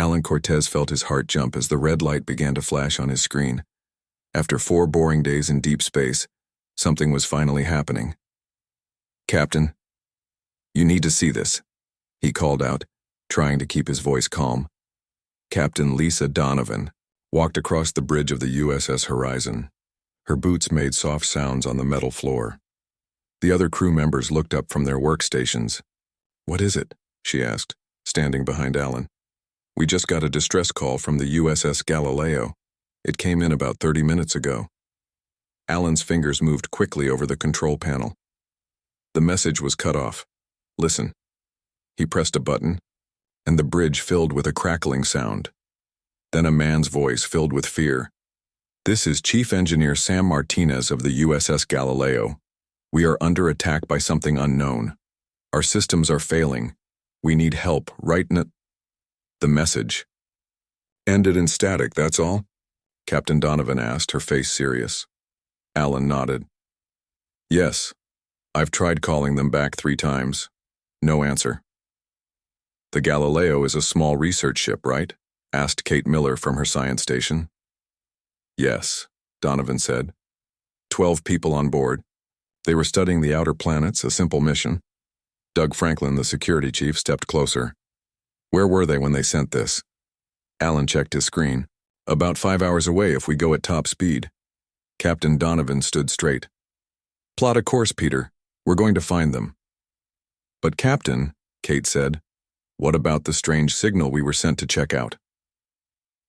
Alan Cortez felt his heart jump as the red light began to flash on his screen. After 4 boring days in deep space, something was finally happening. "Captain, you need to see this," he called out, trying to keep his voice calm. Captain Lisa Donovan walked across the bridge of the USS Horizon. Her boots made soft sounds on the metal floor. The other crew members looked up from their workstations. "What is it?" she asked, standing behind Alan. "We just got a distress call from the USS Galileo. It came in about 30 minutes ago." Alan's fingers moved quickly over the control panel. The message was cut off. "Listen." He pressed a button, and the bridge filled with a crackling sound. Then a man's voice filled with fear. "This is Chief Engineer Sam Martinez of the USS Galileo. We are under attack by something unknown. Our systems are failing. We need help right now." The message ended in static, that's all? Captain Donovan asked, her face serious. Alan nodded. "Yes. I've tried calling them back 3 times. No answer." "The Galileo is a small research ship, right?" asked Kate Miller from her science station. "Yes," Donovan said. 12 people on board. They were studying the outer planets, a simple mission. Doug Franklin, the security chief, stepped closer. "Where were they when they sent this?" Alan checked his screen. "About 5 hours away if we go at top speed." Captain Donovan stood straight. "Plot a course, Peter. We're going to find them." "But Captain," Kate said, "what about the strange signal we were sent to check out?"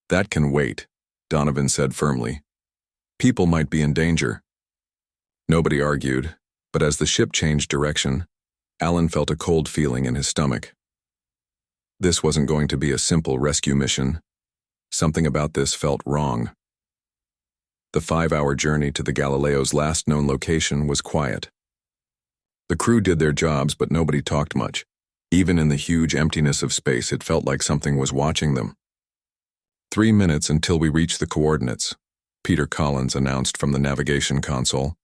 "That can wait," Donovan said firmly. "People might be in danger." Nobody argued, but as the ship changed direction, Alan felt a cold feeling in his stomach. This wasn't going to be a simple rescue mission. Something about this felt wrong. The 5-hour journey to the Galileo's last known location was quiet. The crew did their jobs, but nobody talked much. Even in the huge emptiness of space, it felt like something was watching them. 3 minutes until we reach the coordinates," Peter Collins announced from the navigation console.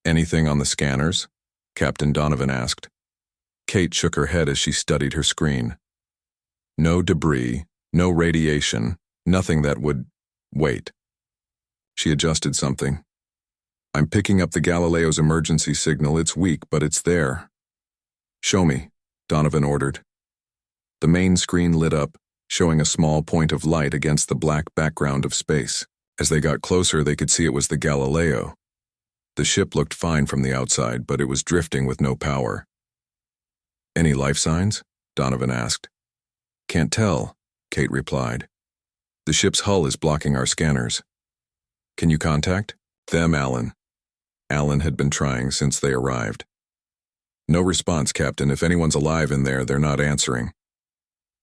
"Anything on the scanners?" Captain Donovan asked. Kate shook her head as she studied her screen. "No debris, no radiation, nothing that would... wait." She adjusted something. "I'm picking up the Galileo's emergency signal. It's weak, but it's there." "Show me," Donovan ordered. The main screen lit up, showing a small point of light against the black background of space. As they got closer, they could see it was the Galileo. The ship looked fine from the outside, but it was drifting with no power. "Any life signs?" Donovan asked. "Can't tell," Kate replied. "The ship's hull is blocking our scanners." "Can you contact them, Alan?" Alan had been trying since they arrived. "No response, Captain. If anyone's alive in there, they're not answering."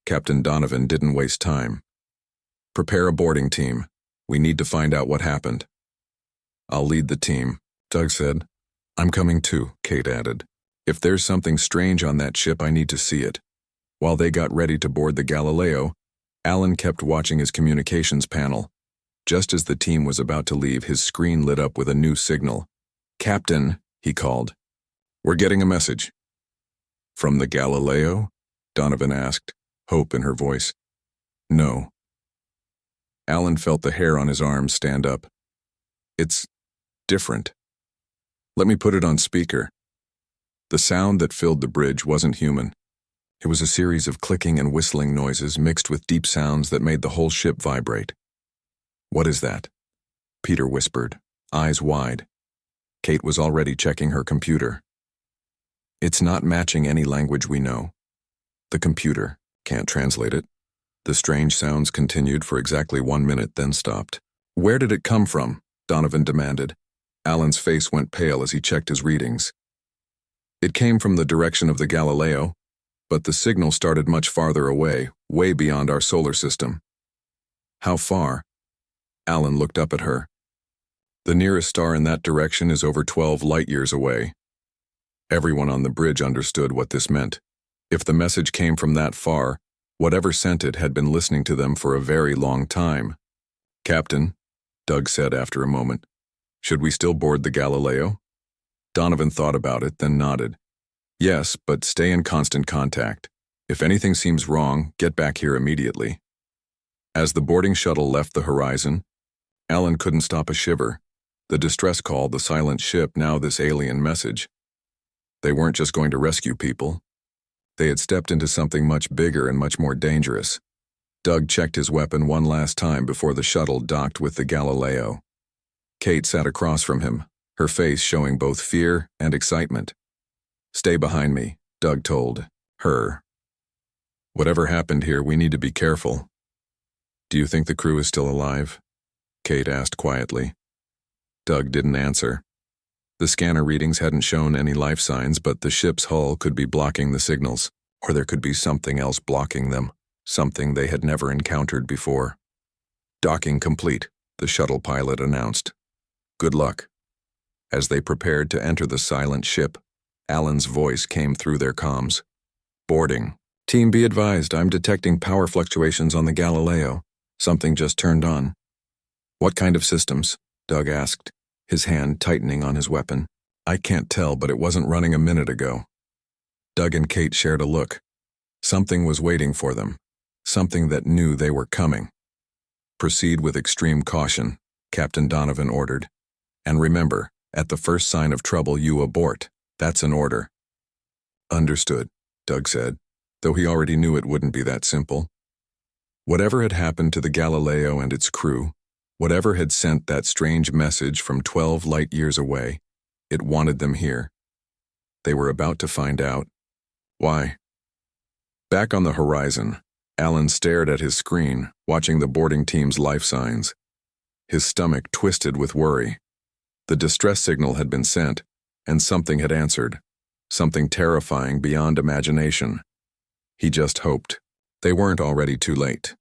Captain Donovan didn't waste time. "Prepare a boarding team. We need to find out what happened." "I'll lead the team," Doug said. "I'm coming too," Kate added. "If there's something strange on that ship, I need to see it." While they got ready to board the Galileo, Alan kept watching his communications panel. Just as the team was about to leave, his screen lit up with a new signal. "Captain," he called. "We're getting a message." "From the Galileo?" Donovan asked, hope in her voice. "No." Alan felt the hair on his arms stand up. "It's different. Let me put it on speaker." The sound that filled the bridge wasn't human. It was a series of clicking and whistling noises mixed with deep sounds that made the whole ship vibrate. "What is that?" Peter whispered, eyes wide. Kate was already checking her computer. "It's not matching any language we know. The computer can't translate it." The strange sounds continued for exactly 1 minute, then stopped. "Where did it come from?" Donovan demanded. Alan's face went pale as he checked his readings. "It came from the direction of the Galileo, but the signal started much farther away, way beyond our solar system." "How far?" Alan looked up at her. "The nearest star in that direction is over 12 light-years away." Everyone on the bridge understood what this meant. If the message came from that far, whatever sent it had been listening to them for a very long time. "Captain," Doug said after a moment, "should we still board the Galileo?" Donovan thought about it, then nodded. "Yes, but stay in constant contact. If anything seems wrong, get back here immediately." As the boarding shuttle left the horizon, Alan couldn't stop a shiver. The distress call, the silent ship, now this alien message. They weren't just going to rescue people. They had stepped into something much bigger and much more dangerous. Doug checked his weapon one last time before the shuttle docked with the Galileo. Kate sat across from him, her face showing both fear and excitement. "Stay behind me," Doug told her. "Whatever happened here, we need to be careful." "Do you think the crew is still alive?" Kate asked quietly. Doug didn't answer. The scanner readings hadn't shown any life signs, but the ship's hull could be blocking the signals, or there could be something else blocking them, something they had never encountered before. "Docking complete," the shuttle pilot announced. "Good luck." As they prepared to enter the silent ship, Alan's voice came through their comms. "Boarding. Team, be advised, I'm detecting power fluctuations on the Galileo. Something just turned on." "What kind of systems?" Doug asked, his hand tightening on his weapon. "I can't tell, but it wasn't running a minute ago." Doug and Kate shared a look. Something was waiting for them, something that knew they were coming. "Proceed with extreme caution," Captain Donovan ordered. "And remember, at the first sign of trouble, you abort. That's an order." "Understood," Doug said, though he already knew it wouldn't be that simple. Whatever had happened to the Galileo and its crew, whatever had sent that strange message from 12 light years away, it wanted them here. They were about to find out. Why? Back on the horizon, Alan stared at his screen, watching the boarding team's life signs. His stomach twisted with worry. The distress signal had been sent, and something had answered, something terrifying beyond imagination. He just hoped they weren't already too late.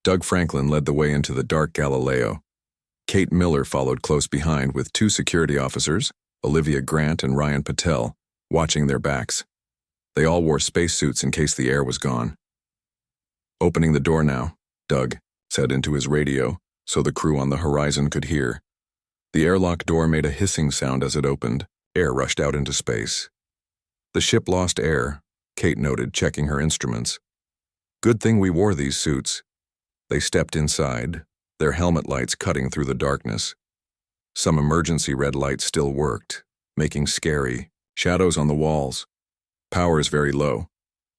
Doug Franklin led the way into the dark Galileo. Kate Miller followed close behind with 2 security officers, Olivia Grant and Ryan Patel, watching their backs. They all wore spacesuits in case the air was gone. "Opening the door now," Doug said into his radio so the crew on the horizon could hear. The airlock door made a hissing sound as it opened. Air rushed out into space. "The ship lost air," Kate noted, checking her instruments. "Good thing we wore these suits." They stepped inside, their helmet lights cutting through the darkness. Some emergency red lights still worked, making scary shadows on the walls. "Power's very low,"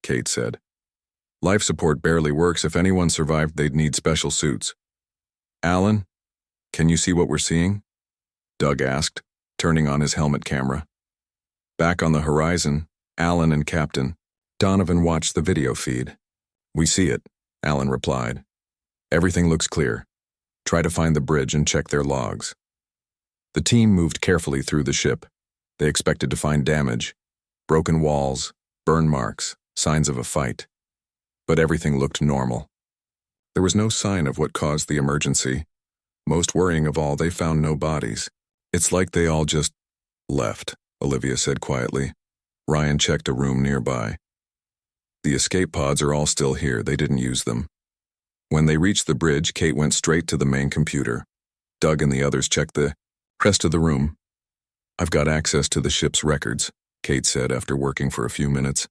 Kate said. "Life support barely works. If anyone survived, they'd need special suits." "Alan, can you see what we're seeing?" Doug asked, turning on his helmet camera. Back on the horizon, Alan and Captain Donovan watched the video feed. "We see it," Alan replied. "Everything looks clear. Try to find the bridge and check their logs." The team moved carefully through the ship. They expected to find damage, broken walls, burn marks, signs of a fight. But everything looked normal. There was no sign of what caused the emergency. Most worrying of all, they found no bodies. "It's like they all just left," Olivia said quietly. Ryan checked a room nearby. "The escape pods are all still here. They didn't use them." When they reached the bridge, Kate went straight to the main computer. Doug and the others checked the rest of the room. "I've got access to the ship's records," Kate said after working for a few minutes.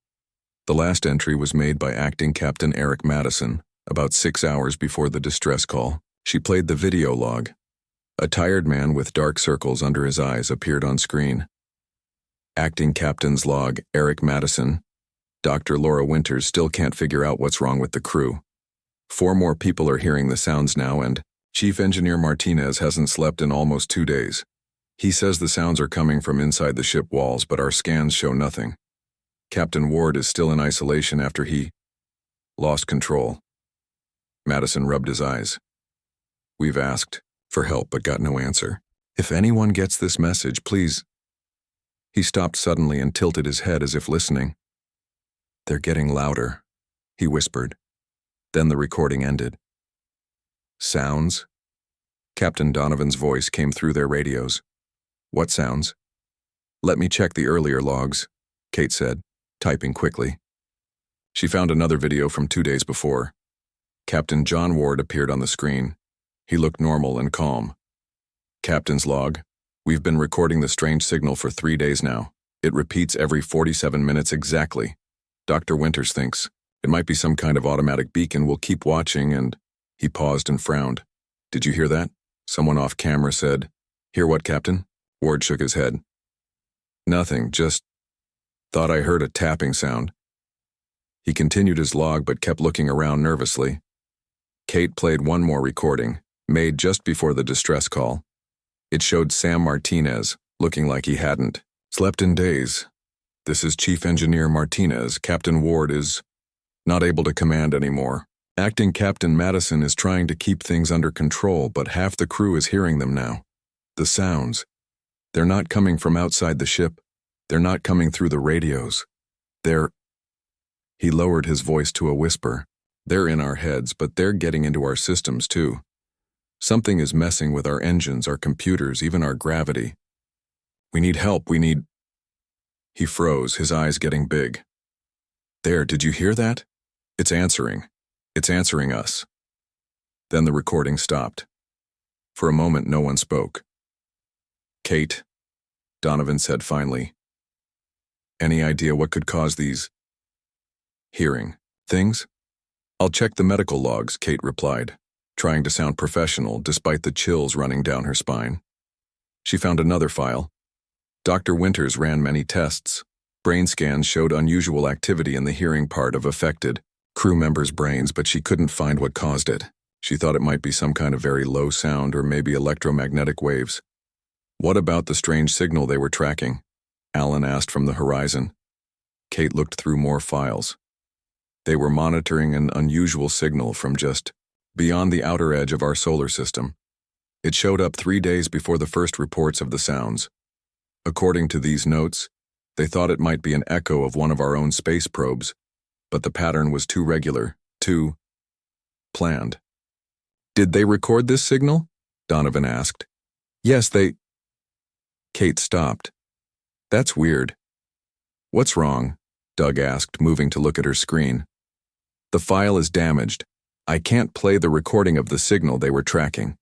The last entry was made by Acting Captain Eric Madison, about 6 hours before the distress call. She played the video log. A tired man with dark circles under his eyes appeared on screen. Acting Captain's log, Eric Madison. Dr. Laura Winters still can't figure out what's wrong with the crew. 4 more people are hearing the sounds now, and Chief Engineer Martinez hasn't slept in almost 2 days. He says the sounds are coming from inside the ship walls, but our scans show nothing. Captain Ward is still in isolation after he lost control. Madison rubbed his eyes. "We've asked for help but got no answer. If anyone gets this message, please." He stopped suddenly and tilted his head as if listening. "They're getting louder," he whispered. Then the recording ended. "Sounds?" Captain Donovan's voice came through their radios. "What sounds?" "Let me check the earlier logs," Kate said, typing quickly. She found another video from 2 days before. Captain John Ward appeared on the screen. He looked normal and calm. "Captain's log. We've been recording the strange signal for 3 days now. It repeats every 47 minutes exactly. Dr. Winters thinks it might be some kind of automatic beacon. We'll keep watching," and He paused and frowned. Did you hear that? Someone off camera said. Hear what, Captain? Ward shook his head. Nothing, just thought I heard a tapping sound. He continued his log but kept looking around nervously. Kate played one more recording, made just before the distress call. It showed Sam Martinez, looking like he hadn't slept in days. This is Chief Engineer Martinez. Captain Ward is not able to command anymore. Acting Captain Madison is trying to keep things under control, but half the crew is hearing them now. The sounds. They're not coming from outside the ship. They're not coming through the radios. He lowered his voice to a whisper. They're in our heads, but they're getting into our systems too. Something is messing with our engines, our computers, even our gravity. We need help, He froze, his eyes getting big. There, did you hear that? It's answering. It's answering us. Then the recording stopped. For a moment, no one spoke. Kate, Donovan said finally. Any idea what could cause these hearing things? I'll check the medical logs, Kate replied, trying to sound professional despite the chills running down her spine. She found another file. Dr. Winters ran many tests. Brain scans showed unusual activity in the hearing part of affected crew members' brains, but she couldn't find what caused it. She thought it might be some kind of very low sound or maybe electromagnetic waves. What about the strange signal they were tracking? Alan asked from the horizon. Kate looked through more files. They were monitoring an unusual signal from just beyond the outer edge of our solar system. It showed up 3 days before the first reports of the sounds. According to these notes, they thought it might be an echo of one of our own space probes, but the pattern was too regular, too planned. Did they record this signal? Donovan asked. Yes, Kate stopped. That's weird. What's wrong? Doug asked, moving to look at her screen. The file is damaged. I can't play the recording of the signal they were tracking.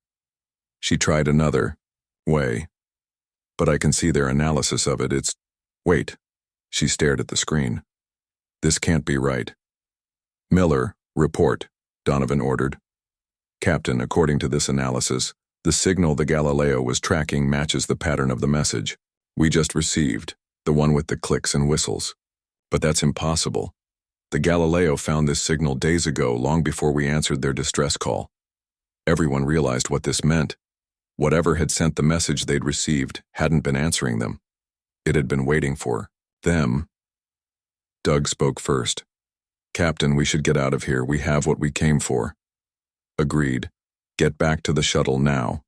She tried another way, but I can see their analysis of it. Wait. She stared at the screen. This can't be right. Miller, report, Donovan ordered. Captain, according to this analysis, the signal the Galileo was tracking matches the pattern of the message we just received, the one with the clicks and whistles. But that's impossible. The Galileo found this signal days ago, long before we answered their distress call. Everyone realized what this meant. Whatever had sent the message they'd received hadn't been answering them. It had been waiting for them. Doug spoke first. Captain, we should get out of here. We have what we came for. Agreed. Get back to the shuttle now.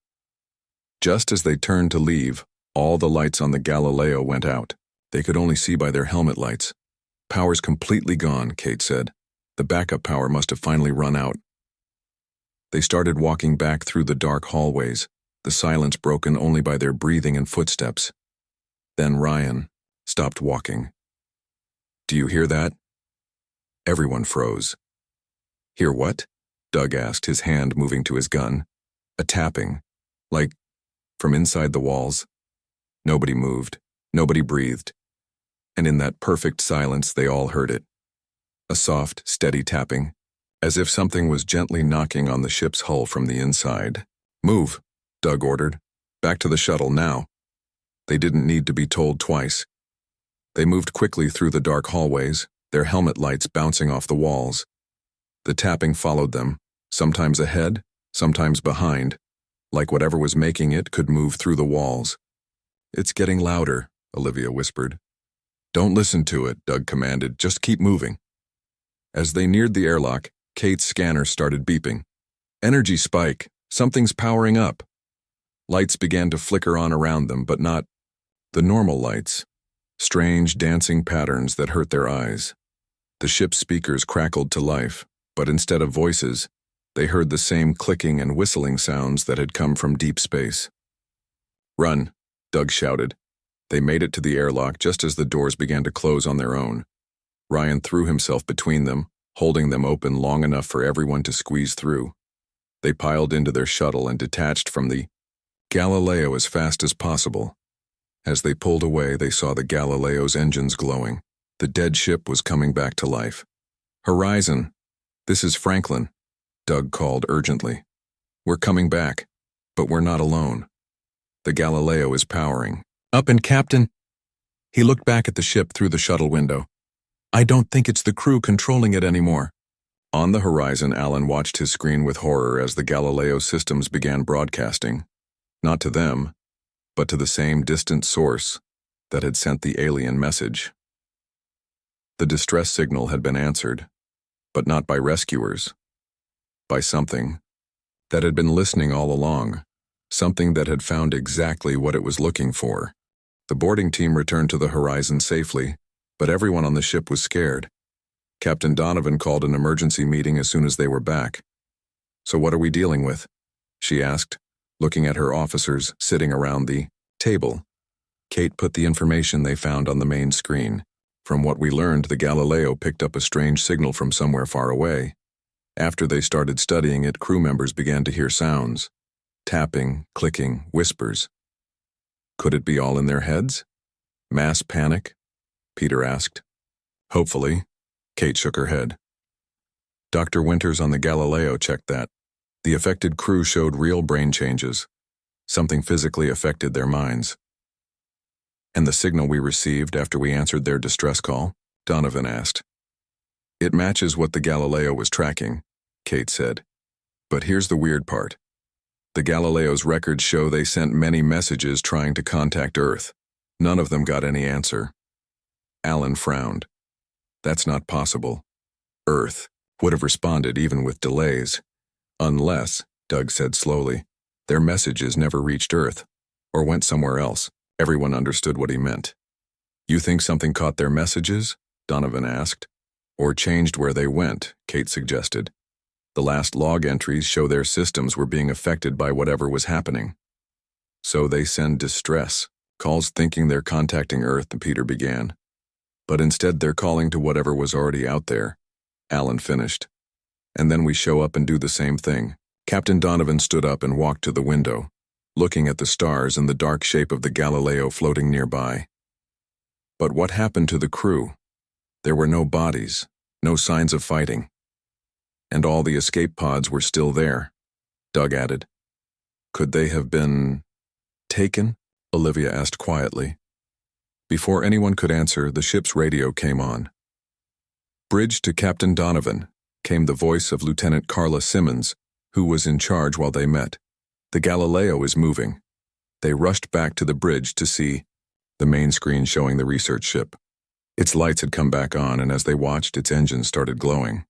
Just as they turned to leave, all the lights on the Galileo went out. They could only see by their helmet lights. Power's completely gone, Kate said. The backup power must have finally run out. They started walking back through the dark hallways, the silence broken only by their breathing and footsteps. Then Ryan stopped walking. Do you hear that? Everyone froze. Hear what? Doug asked, his hand moving to his gun. A tapping, like from inside the walls. Nobody moved. Nobody breathed. And in that perfect silence, they all heard it. A soft, steady tapping, as if something was gently knocking on the ship's hull from the inside. Move, Doug ordered. Back to the shuttle now. They didn't need to be told twice. They moved quickly through the dark hallways, their helmet lights bouncing off the walls. The tapping followed them, sometimes ahead, sometimes behind, like whatever was making it could move through the walls. It's getting louder, Olivia whispered. Don't listen to it, Doug commanded. Just keep moving. As they neared the airlock, Kate's scanner started beeping. Energy spike. Something's powering up. Lights began to flicker on around them, but not the normal lights. Strange, dancing patterns that hurt their eyes. The ship's speakers crackled to life, but instead of voices, they heard the same clicking and whistling sounds that had come from deep space. Run, Doug shouted. They made it to the airlock just as the doors began to close on their own. Ryan threw himself between them, holding them open long enough for everyone to squeeze through. They piled into their shuttle and detached from the Galileo as fast as possible. As they pulled away, they saw the Galileo's engines glowing. The dead ship was coming back to life. Horizon, this is Franklin, Doug called urgently. "We're coming back, but we're not alone. The Galileo is powering up, and Captain..." He looked back at the ship through the shuttle window. "I don't think it's the crew controlling it anymore." On the horizon, Alan watched his screen with horror as the Galileo systems began broadcasting, not to them, but to the same distant source that had sent the alien message. The distress signal had been answered, but not by rescuers, by something that had been listening all along, something that had found exactly what it was looking for. The boarding team returned to the horizon safely, but everyone on the ship was scared. Captain Donovan called an emergency meeting as soon as they were back. "So what are we dealing with?" she asked, looking at her officers sitting around the table. Kate put the information they found on the main screen. From what we learned, the Galileo picked up a strange signal from somewhere far away. After they started studying it, crew members began to hear sounds. Tapping, clicking, whispers. Could it be all in their heads? Mass panic? Peter asked. "Hopefully." Kate shook her head. Dr. Winters on the Galileo checked that. The affected crew showed real brain changes. Something physically affected their minds. "And the signal we received after we answered their distress call?" Donovan asked. "It matches what the Galileo was tracking," Kate said. "But here's the weird part. The Galileo's records show they sent many messages trying to contact Earth. None of them got any answer." Alan frowned. "That's not possible. Earth would have responded even with delays. Unless," Doug said slowly, "their messages never reached Earth, or went somewhere else." Everyone understood what he meant. "You think something caught their messages?" Donovan asked. "Or changed where they went," Kate suggested. "The last log entries show their systems were being affected by whatever was happening." "So they send distress calls thinking they're contacting Earth," Peter began. "But instead they're calling to whatever was already out there," Alan finished. "And then we show up and do the same thing." Captain Donovan stood up and walked to the window, looking at the stars and the dark shape of the Galileo floating nearby. "But what happened to the crew? There were no bodies, no signs of fighting. And all the escape pods were still there," Doug added. "Could they have been taken?" Olivia asked quietly. Before anyone could answer, the ship's radio came on. "Bridge to Captain Donovan," came the voice of Lieutenant Carla Simmons, who was in charge while they met. "The Galileo is moving." They rushed back to the bridge to see the main screen showing the research ship. Its lights had come back on, and as they watched, its engines started glowing.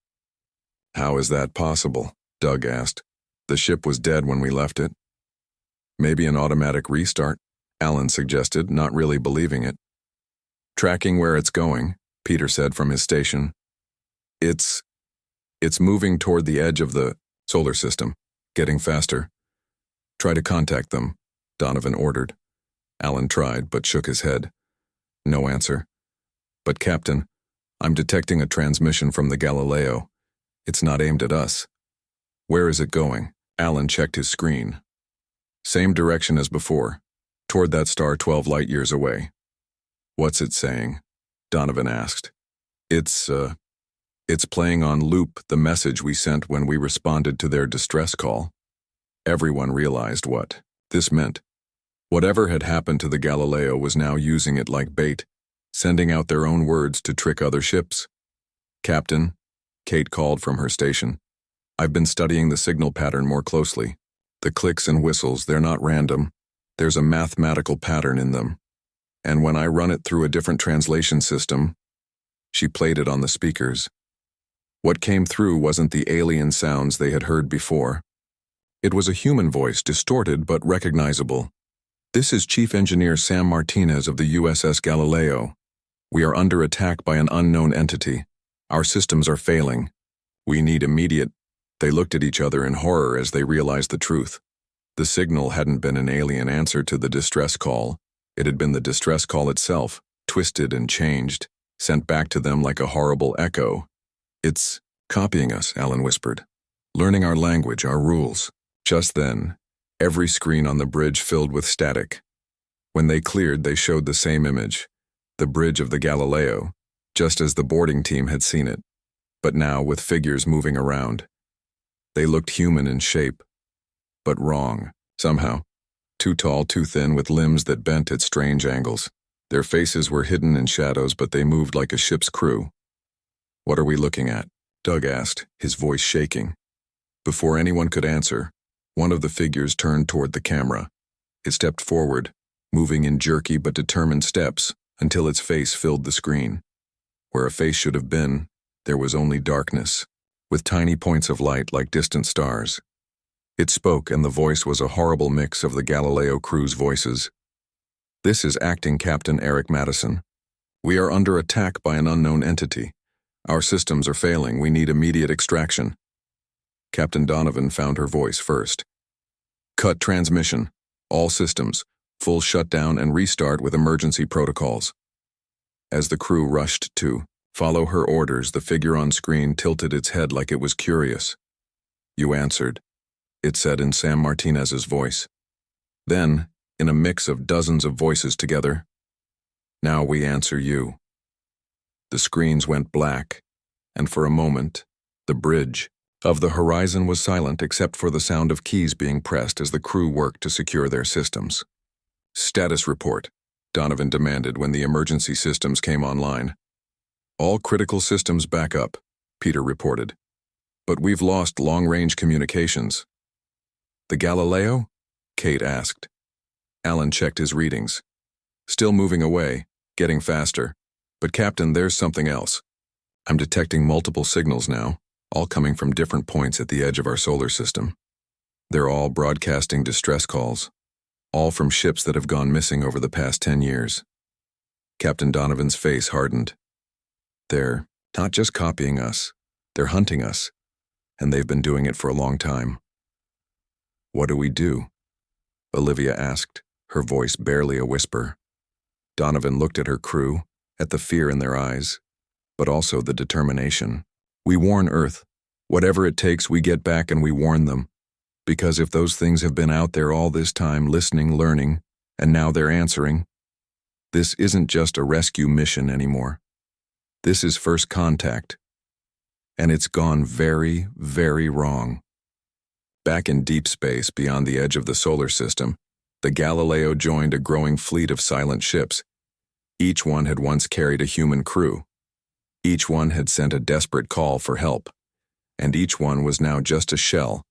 "How is that possible?" Doug asked. "The ship was dead when we left it." "Maybe an automatic restart," Alan suggested, not really believing it. "Tracking where it's going," Peter said from his station. It's moving toward the edge of the solar system, getting faster." "Try to contact them," Donovan ordered. Alan tried, but shook his head. No answer. "But Captain, I'm detecting a transmission from the Galileo. It's not aimed at us." "Where is it going?" Alan checked his screen. "Same direction as before, toward that star 12 light years away." "What's it saying?" Donovan asked. It's playing on loop the message we sent when we responded to their distress call." Everyone realized what this meant. Whatever had happened to the Galileo was now using it like bait, sending out their own words to trick other ships. "Captain," Kate called from her station, "I've been studying the signal pattern more closely. The clicks and whistles, they're not random. There's a mathematical pattern in them. And when I run it through a different translation system," she played it on the speakers. What came through wasn't the alien sounds they had heard before. It was a human voice, distorted but recognizable. "This is Chief Engineer Sam Martinez of the USS Galileo. We are under attack by an unknown entity. Our systems are failing. We need immediate..." They looked at each other in horror as they realized the truth. The signal hadn't been an alien answer to the distress call. It had been the distress call itself, twisted and changed, sent back to them like a horrible echo. "It's copying us," Alan whispered. "Learning our language, our rules." Just then, every screen on the bridge filled with static. When they cleared, they showed the same image, the bridge of the Galileo, just as the boarding team had seen it, but now with figures moving around. They looked human in shape, but wrong, somehow. Too tall, too thin, with limbs that bent at strange angles. Their faces were hidden in shadows, but they moved like a ship's crew. "What are we looking at?" Doug asked, his voice shaking. Before anyone could answer, one of the figures turned toward the camera. It stepped forward, moving in jerky but determined steps until its face filled the screen. Where a face should have been, there was only darkness, with tiny points of light like distant stars. It spoke, and the voice was a horrible mix of the Galileo crew's voices. "This is Acting Captain Eric Madison. We are under attack by an unknown entity. Our systems are failing. We need immediate extraction." Captain Donovan found her voice first. "Cut transmission. All systems. Full shutdown and restart with emergency protocols." As the crew rushed to follow her orders, the figure on screen tilted its head like it was curious. "You answered," it said in Sam Martinez's voice. Then, in a mix of dozens of voices together, "Now we answer you." The screens went black, and for a moment, the bridge of the horizon was silent except for the sound of keys being pressed as the crew worked to secure their systems. "Status report," Donovan demanded when the emergency systems came online. "All critical systems back up," Peter reported. "But we've lost long-range communications." "The Galileo?" Kate asked. Alan checked his readings. "Still moving away, getting faster. But Captain, there's something else. I'm detecting multiple signals now, all coming from different points at the edge of our solar system. They're all broadcasting distress calls, all from ships that have gone missing over the past 10 years. Captain Donovan's face hardened. "They're not just copying us, they're hunting us, and they've been doing it for a long time." "What do we do?" Olivia asked, her voice barely a whisper. Donovan looked at her crew, at the fear in their eyes, but also the determination. "We warn Earth. Whatever it takes, we get back and we warn them. Because if those things have been out there all this time, listening, learning, and now they're answering, this isn't just a rescue mission anymore. This is first contact. And it's gone very, very wrong." Back in deep space beyond the edge of the solar system, the Galileo joined a growing fleet of silent ships. Each one had once carried a human crew. Each one had sent a desperate call for help. And each one was now just a shell,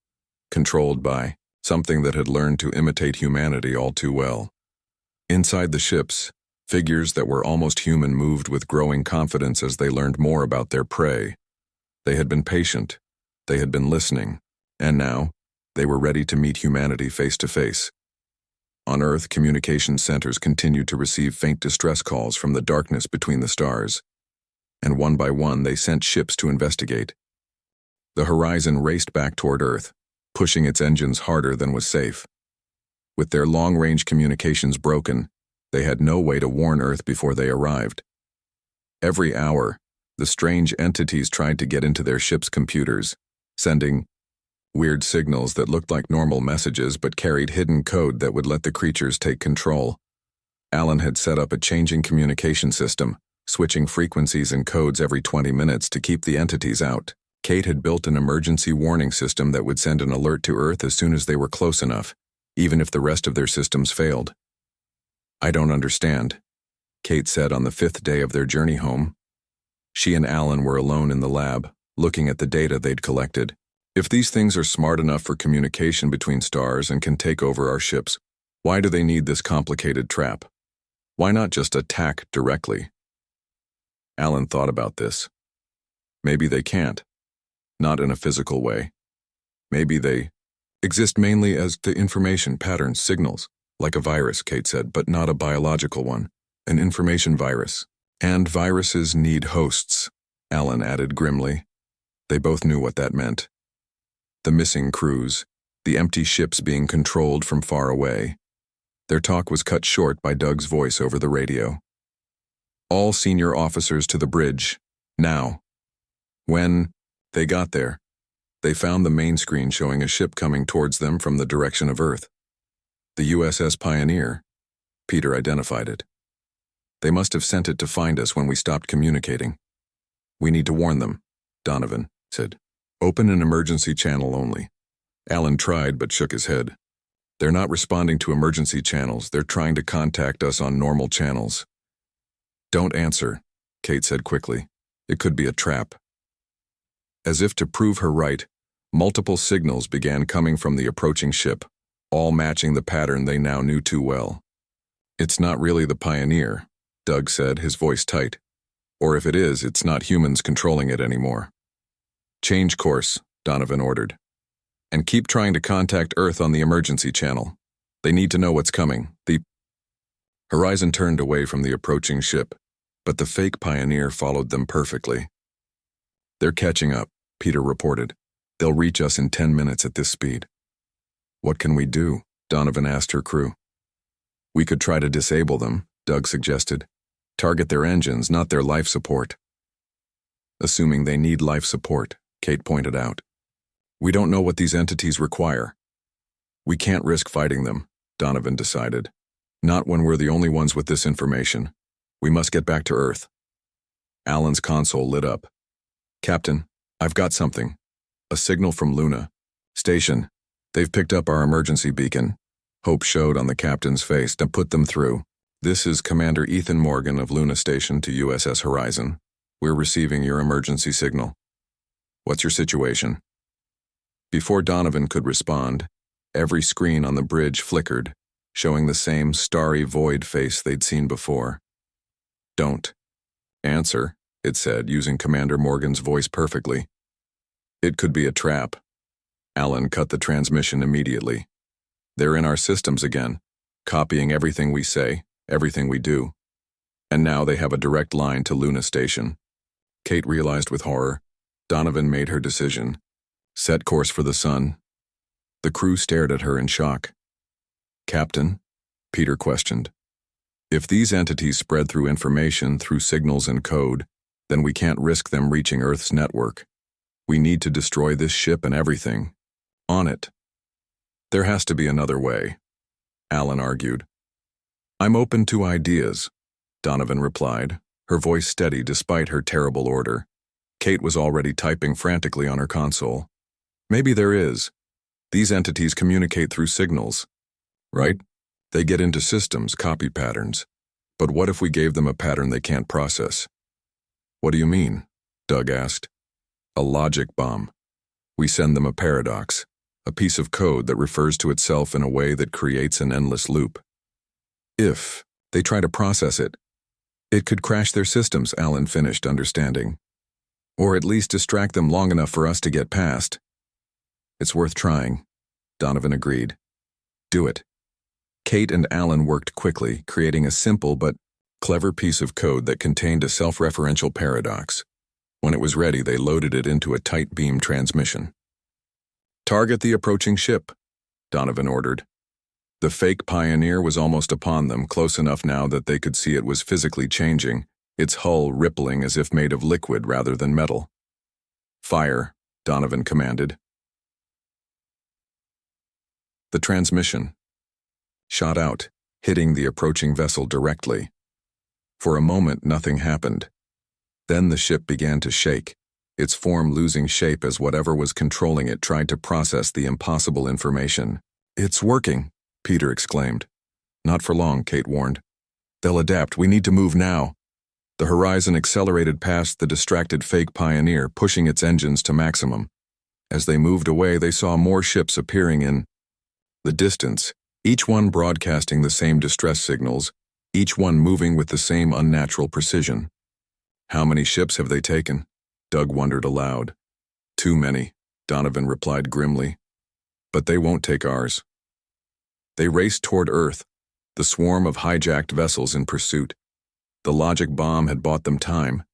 controlled by something that had learned to imitate humanity all too well. Inside the ships, figures that were almost human moved with growing confidence as they learned more about their prey. They had been patient, they had been listening, and now, they were ready to meet humanity face to face. On Earth, communication centers continued to receive faint distress calls from the darkness between the stars, and one by one they sent ships to investigate. The horizon raced back toward Earth, pushing its engines harder than was safe. With their long-range communications broken, they had no way to warn Earth before they arrived. Every hour, the strange entities tried to get into their ship's computers, sending weird signals that looked like normal messages but carried hidden code that would let the creatures take control. Alan had set up a changing communication system, switching frequencies and codes every 20 minutes to keep the entities out. Kate had built an emergency warning system that would send an alert to Earth as soon as they were close enough, even if the rest of their systems failed. "I don't understand," Kate said on the 5th day of their journey home. She and Alan were alone in the lab, looking at the data they'd collected. "If these things are smart enough for communication between stars and can take over our ships, why do they need this complicated trap? Why not just attack directly?" Alan thought about this. Maybe they can't. Not in a physical way. Maybe they exist mainly as the information patterns, signals, like a virus, Kate said, but not a biological one, an information virus. "And viruses need hosts," Alan added grimly. They both knew what that meant. The missing crews, the empty ships being controlled from far away. Their talk was cut short by Doug's voice over the radio. "All senior officers to the bridge, now." When they got there, they found the main screen showing a ship coming towards them from the direction of Earth. The USS Pioneer. Peter identified it. "They must have sent it to find us when we stopped communicating." "We need to warn them," Donovan said. Open an emergency channel only. Alan tried but shook his head. They're not responding to emergency channels. They're trying to contact us on normal channels. Don't answer, Kate said quickly. It could be a trap. As if to prove her right, multiple signals began coming from the approaching ship, all matching the pattern they now knew too well. It's not really the Pioneer, Doug said, his voice tight. Or if it is, it's not humans controlling it anymore. Change course, Donovan ordered. And keep trying to contact Earth on the emergency channel. They need to know what's coming. The Horizon turned away from the approaching ship, but the fake Pioneer followed them perfectly. They're catching up, Peter reported. They'll reach us in 10 minutes at this speed. What can we do? Donovan asked her crew. We could try to disable them, Doug suggested. Target their engines, not their life support. Assuming they need life support, Kate pointed out. We don't know what these entities require. We can't risk fighting them, Donovan decided. Not when we're the only ones with this information. We must get back to Earth. Alan's console lit up. Captain, I've got something. A signal from Luna. Station. They've picked up our emergency beacon. Hope showed on the captain's face to put them through. This is Commander Ethan Morgan of Luna Station to USS Horizon. We're receiving your emergency signal. What's your situation? Before Donovan could respond, every screen on the bridge flickered, showing the same starry void face they'd seen before. Don't answer, it said, using Commander Morgan's voice perfectly. It could be a trap. Alan cut the transmission immediately. They're in our systems again, copying everything we say, everything we do. And now they have a direct line to Luna Station. Kate realized with horror. Donovan made her decision. Set course for the sun. The crew stared at her in shock. Captain? Peter questioned. If these entities spread through information, through signals and code, then we can't risk them reaching Earth's network. We need to destroy this ship and everything on it. There has to be another way, Alan argued. I'm open to ideas, Donovan replied, her voice steady despite her terrible order. Kate was already typing frantically on her console. Maybe there is. These entities communicate through signals, right? They get into systems, copy patterns. But what if we gave them a pattern they can't process? What do you mean? Doug asked. A logic bomb. We send them a paradox, a piece of code that refers to itself in a way that creates an endless loop. If they try to process it, it could crash their systems, Alan finished, understanding. Or at least distract them long enough for us to get past. It's worth trying, Donovan agreed. Do it. Kate and Alan worked quickly, creating a simple but clever piece of code that contained a self-referential paradox. When it was ready, they loaded it into a tight beam transmission. Target the approaching ship, Donovan ordered. The fake Pioneer was almost upon them, close enough now that they could see it was physically changing, its hull rippling as if made of liquid rather than metal. Fire, Donovan commanded. The transmission shot out, hitting the approaching vessel directly. For a moment, nothing happened. Then the ship began to shake, its form losing shape as whatever was controlling it tried to process the impossible information. It's working, Peter exclaimed. Not for long, Kate warned. They'll adapt. We need to move now. The Horizon accelerated past the distracted fake Pioneer, pushing its engines to maximum. As they moved away, they saw more ships appearing in the distance, each one broadcasting the same distress signals, each one moving with the same unnatural precision. How many ships have they taken? Doug wondered aloud. Too many, Donovan replied grimly. But they won't take ours. They raced toward Earth, the swarm of hijacked vessels in pursuit. The logic bomb had bought them time,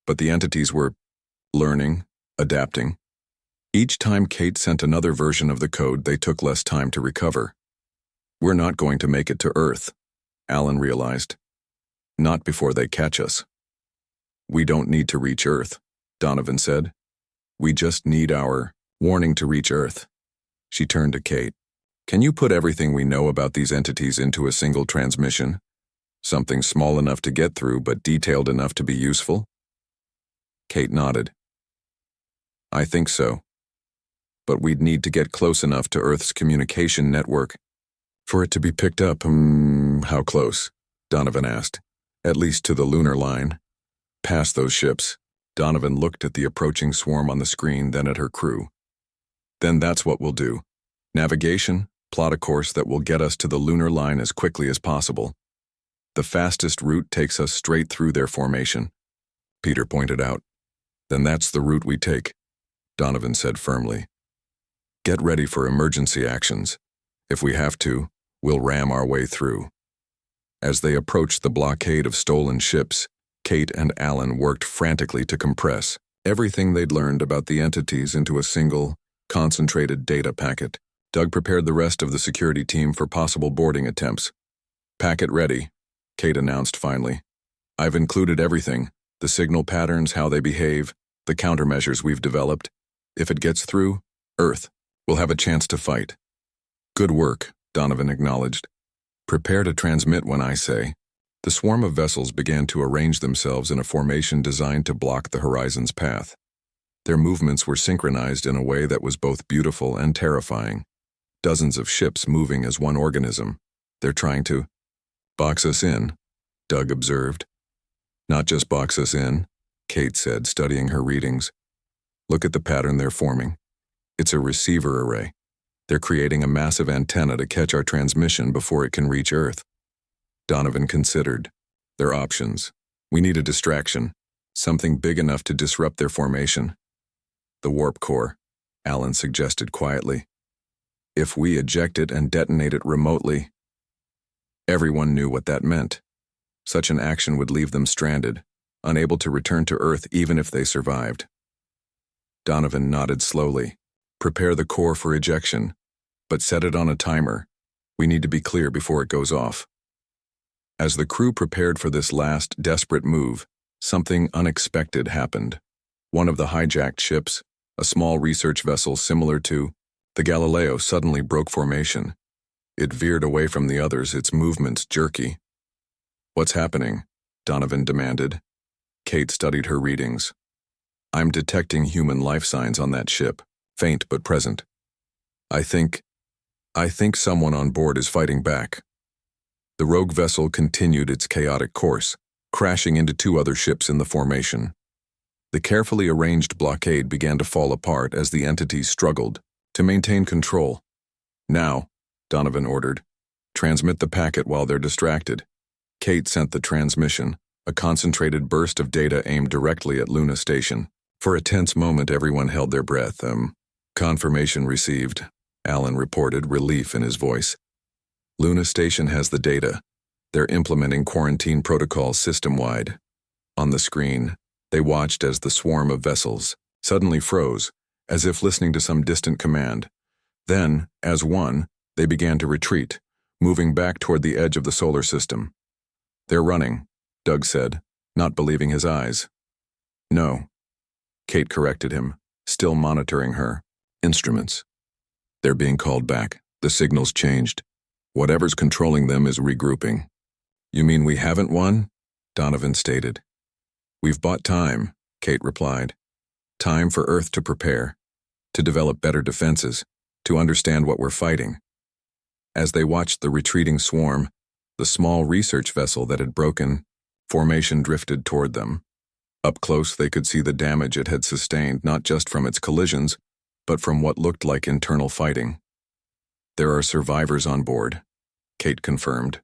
but the entities were learning, adapting. Each time Kate sent another version of the code, they took less time to recover. We're not going to make it to Earth, Alan realized. Not before they catch us. We don't need to reach Earth, Donovan said. We just need our warning to reach Earth. She turned to Kate. Can you put everything we know about these entities into a single transmission? Something small enough to get through, but detailed enough to be useful? Kate nodded. I think so, but we'd need to get close enough to Earth's communication network for it to be picked up. How close? Donovan asked. At least to the lunar line. Past those ships. Donovan looked at the approaching swarm on the screen, then at her crew. Then that's what we'll do. Navigation, plot a course that will get us to the lunar line as quickly as possible. The fastest route takes us straight through their formation, Peter pointed out. Then that's the route we take, Donovan said firmly. Get ready for emergency actions. If we have to, we'll ram our way through. As they approached the blockade of stolen ships, Kate and Alan worked frantically to compress everything they'd learned about the entities into a single, concentrated data packet. Doug prepared the rest of the security team for possible boarding attempts. Packet ready, Kate announced finally. I've included everything, the signal patterns, how they behave, the countermeasures we've developed. If it gets through, Earth will have a chance to fight. Good work, Donovan acknowledged. Prepare to transmit when I say. The swarm of vessels began to arrange themselves in a formation designed to block the horizon's path. Their movements were synchronized in a way that was both beautiful and terrifying. Dozens of ships moving as one organism. They're trying to box us in, Doug observed. Not just box us in, Kate said, studying her readings. Look at the pattern they're forming. It's a receiver array. They're creating a massive antenna to catch our transmission before it can reach Earth. Donovan considered their options. We need a distraction, something big enough to disrupt their formation. The warp core, Alan suggested quietly. If we eject it and detonate it remotely. Everyone knew what that meant. Such an action would leave them stranded, unable to return to Earth even if they survived. Donovan nodded slowly. Prepare the core for ejection, but set it on a timer. We need to be clear before it goes off. As the crew prepared for this last, desperate move, something unexpected happened. One of the hijacked ships, a small research vessel similar to the Galileo, suddenly broke formation. It veered away from the others, its movements jerky. What's happening? Donovan demanded. Kate studied her readings. I'm detecting human life signs on that ship, faint but present. I think someone on board is fighting back. The rogue vessel continued its chaotic course, crashing into two other ships in the formation. The carefully arranged blockade began to fall apart as the entities struggled to maintain control. Now, Donovan ordered, transmit the packet while they're distracted. Kate sent the transmission, a concentrated burst of data aimed directly at Luna Station. For a tense moment, everyone held their breath. Confirmation received, Alan reported, relief in his voice. Luna Station has the data. They're implementing quarantine protocols system-wide. On the screen, they watched as the swarm of vessels suddenly froze, as if listening to some distant command. Then, as one, they began to retreat, moving back toward the edge of the solar system. They're running, Doug said, not believing his eyes. No, Kate corrected him, still monitoring her. Instruments. They're being called back. The signal's changed. Whatever's controlling them is regrouping. You mean we haven't won? Donovan stated. We've bought time, Kate replied. Time for Earth to prepare, to develop better defenses, to understand what we're fighting. As they watched the retreating swarm, the small research vessel that had broken formation drifted toward them. Up close, they could see the damage it had sustained, not just from its collisions, but from what looked like internal fighting. There are survivors on board, Kate confirmed.